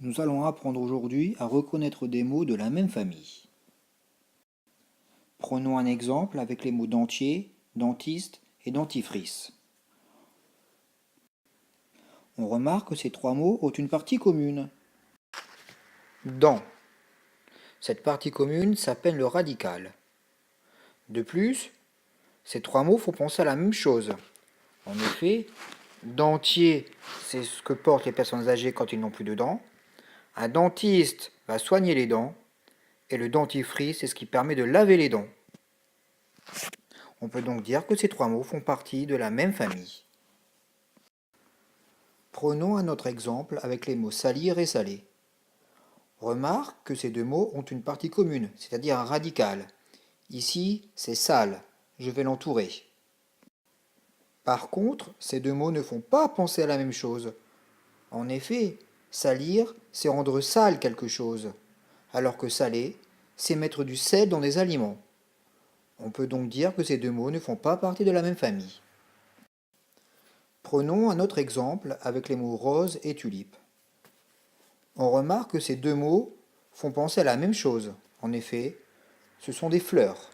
Nous allons apprendre aujourd'hui à reconnaître des mots de la même famille. Prenons un exemple avec les mots dentier, dentiste et dentifrice. On remarque que ces trois mots ont une partie commune. Dent. Cette partie commune s'appelle le radical. De plus, ces trois mots font penser à la même chose. En effet, dentier, c'est ce que portent les personnes âgées quand ils n'ont plus de dents. Un dentiste va soigner les dents. Et le dentifrice, c'est ce qui permet de laver les dents. On peut donc dire que ces trois mots font partie de la même famille. Prenons un autre exemple avec les mots salir et saler. Remarque que ces deux mots ont une partie commune, c'est-à-dire un radical. Ici, c'est sale, je vais l'entourer. Par contre, ces deux mots ne font pas penser à la même chose. En effet, salir, c'est rendre sale quelque chose, alors que saler, c'est mettre du sel dans des aliments. On peut donc dire que ces deux mots ne font pas partie de la même famille. Prenons un autre exemple avec les mots rose et tulipe. On remarque que ces deux mots font penser à la même chose. En effet, ce sont des fleurs.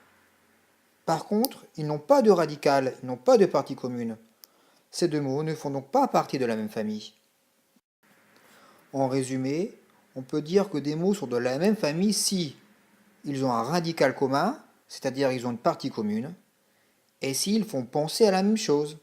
Par contre, ils n'ont pas de radical, ils n'ont pas de partie commune. Ces deux mots ne font donc pas partie de la même famille. En résumé, on peut dire que des mots sont de la même famille si ils ont un radical commun, c'est-à-dire ils ont une partie commune, et s'ils font penser à la même chose.